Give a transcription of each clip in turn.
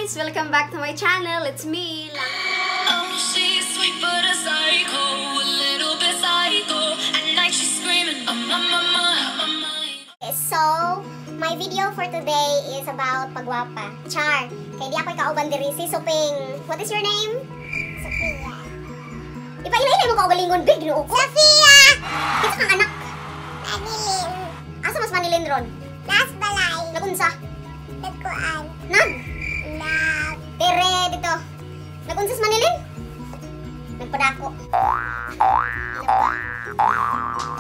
guys! Welcome back to my channel. It's me, Oh, she's sweet but a psycho, a little bit psycho. At night she's screaming, I'm on my mind. So, my video for today is about pagwapa. Char. Kaya di ako ikauban diri si Suping. What is your name? Sophia. Ipailay mo kaugalingon, big no ko. Sophia! Kita kang anak. Manilin. Asa mas Manilin ron? Nas balay. Nagunsa? Nagkuan. Tere dito. Nagunsas Manilin? Nagpadako.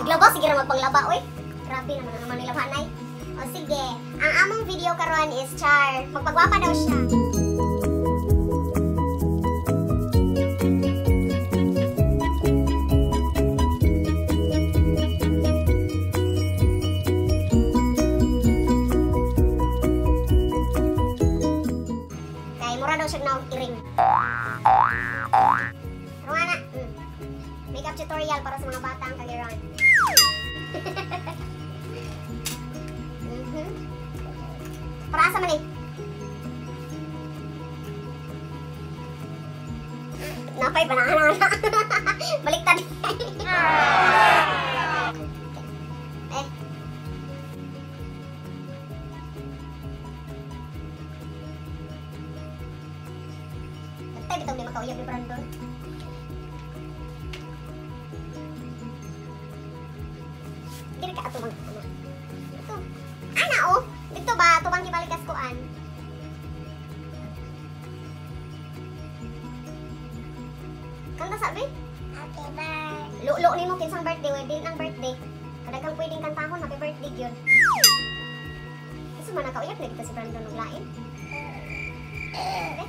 Naglaba, sige na magpanglaba, oy. Grabe naman ang manilabanay. O sige, ang among video karon is Char. Magpagwapa daw siya. Kay mura daw siya naog iring. Pero nga na, makeup tutorial para sa mga bata ang kagiran. Para asa man eh? Napay pa na. Baliktad. Eh. Bantay bitong di makauyab ni Brandon. Dili ka ato mag ana. Ito. Ana oh. Dito ba tubang gibalikas kuan? Kanta sabi? Happy birthday. Lulo nimo kinsang birthday, wedding ang birthday. Kadagang pwedeng kantahon, happy birthday gyud. Kasi man nakauyab na kita si Brandon og lain. Okay.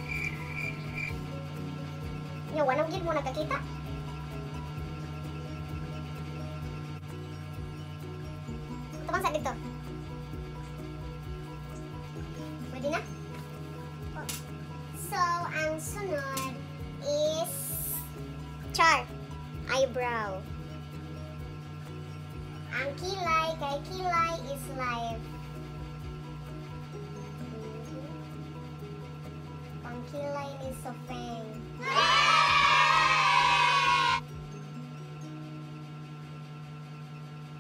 Yo, wanang gid mo nagkakita. Tubang sa dito. Pwede na? So, ang sunod is Char. Eyebrow. Ang kilay, kay kilay is live. Ang kilay ni Sofeng.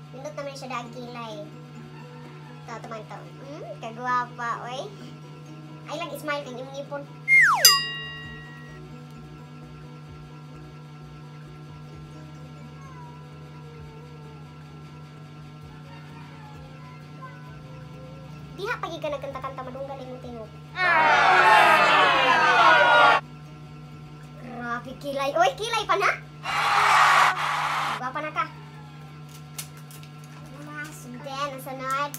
Pindot naman siya dahil kilay. Ito, tuman to. Kagwapa, oy. Ay lang, smile kang yung ngipon. Diha pagi ka nagkanta-kanta, madunggan yung tingog. Grabe, kilay. Oy, kilay pa na? Gwapa na ka. Then, ang sunod.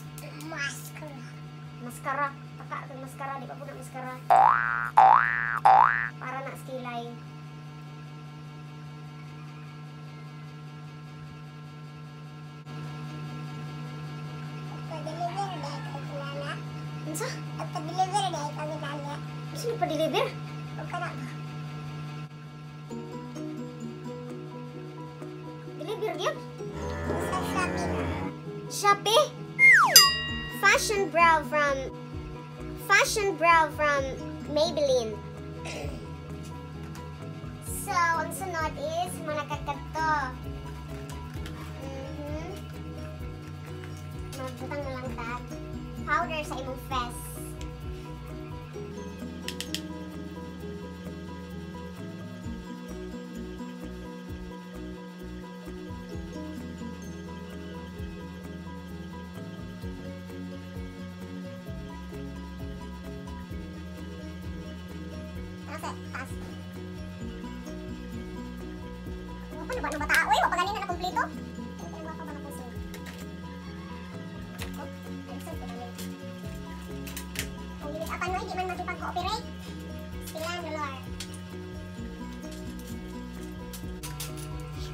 Maskara. Taka ang maskara, di pa po na maskara. Para na skilay. Pa-deliver dahil kang kilala. Ano? Pa-deliver dahil kang kilala. Gusto mo pa-deliver? Huwag ka na ba? Deliver yun? Sa Shopee na. Shopee? Fashion brow from Maybelline. So, ang sunod is manakagkadto. Magbutang na lang tag. Powder sa imong face. Taas. Ano ba nang bata? Uy, wapa ganina na kompleto. Ano ba pa ba na puso? Kung gilit apan mo, di man makipag-cooperate. Sila, dolor.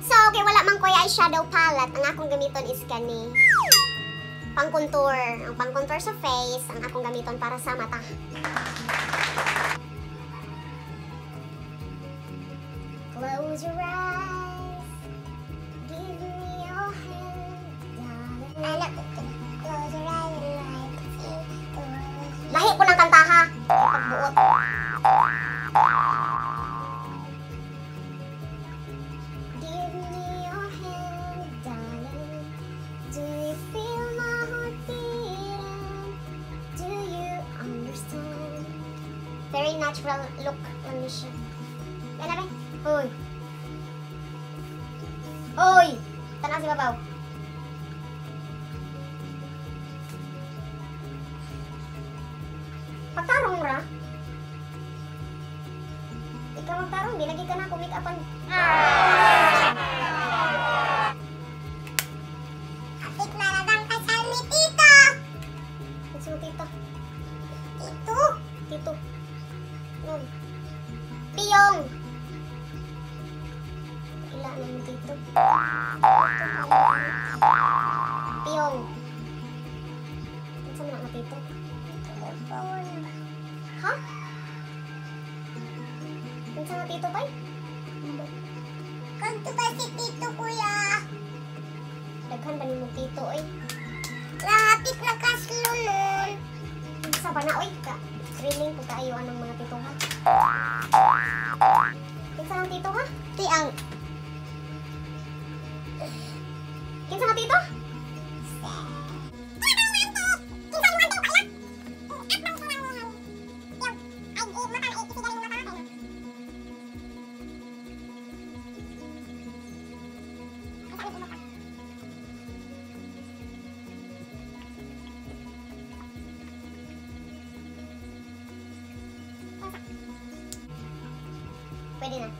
So, okay, wala mang kuya eyeshadow palette. Ang akong gamiton is kani. Pang-contour. Ang pang-contour sa face, ang akong gamiton para sa mata. Close your eyes, give me your hand, darling. Close your eyes and I can see the world. Lahi ko ng kanta ha. Pagbuot. Very natural look lang ni siya. Yan na, Hoy. Hoy! Tanaw si Babaw. Pagtarong ra. Ikaw magtarong, di lagi ka na kumik upan. Kapit maladang kasal ni Tito. Kasi mo Tito. Tito? Tito. Nun. Piyong. Ila na yung Tito. Piyong. Saan mo na Tito? Ha? Saan mo Tito ba? Kanto ba si Tito, kuya? Daghan ba ni mo Tito, oy? Lapit na kaslo nun. Sa ba na, oy? Thrilling po tayo anong mga tito, ha? Kinsa ng tito, ha? Tiang. Kinsa ng tito? Pwede na.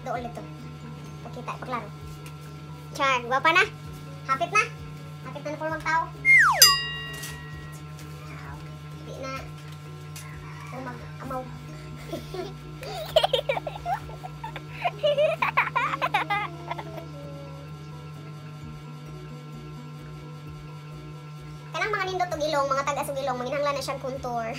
Doon ulit to. Pakita, paklaro. Char, guwapa na. Hapit na. Hapit na na po magtao. Hindi na. Mag-amaw. Kanang mga nindot og ilong, mga taga-asog ilong, maginhanglan na siyang contour.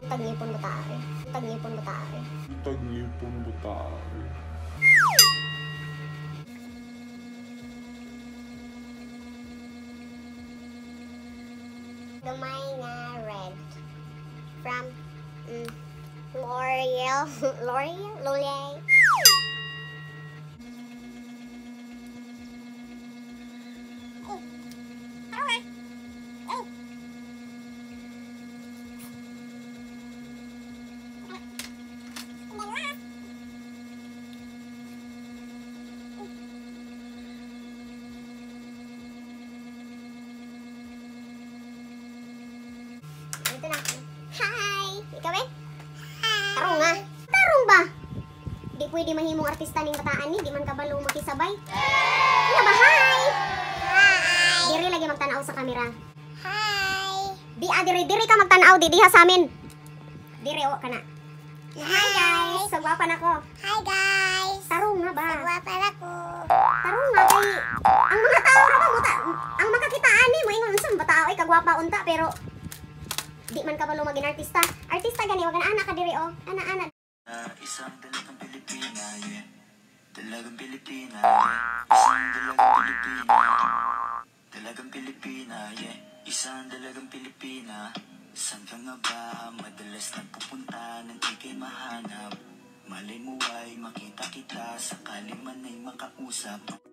Tagngipon batae. Tagngipon batae. Tagngipon batae. Gamay nga red. From L'Oreal. L'Oreal? L'Oreal. Ito na. Hi! Ikaw eh? Tarong nga. Tarong ba? Di pwede mahimong artista ning bataan ni. Di man kabalo makisabay. Nga ba? Hi! Hi! Diri lagi magtanaw sa kamera. Hi! Diri ka magtanaw. Di diha sa amin. Diri o ka na. Hi guys! Sagwapan ako. Hi guys! Tarong nga ba? Sagwapan ako. Tarong nga kay... Ang mga tao na ba? Ang makakitaan ni mo. Ingon sa mga tao ay kagwapa unta pero... Di man ka balo maging artista. Artista gani, wag na anak ka diri o. Ana-ana. Isang dalagang Pilipina, yeah. Dalagang Pilipina, yeah. Isang dalagang Pilipina. Dalagang Pilipina, yeah. Isang dalagang Pilipina. Saan ka nga ba madalas nagpupunta nang ikay mahanap? Malay mo ay makita kita, sakali man ay makausap.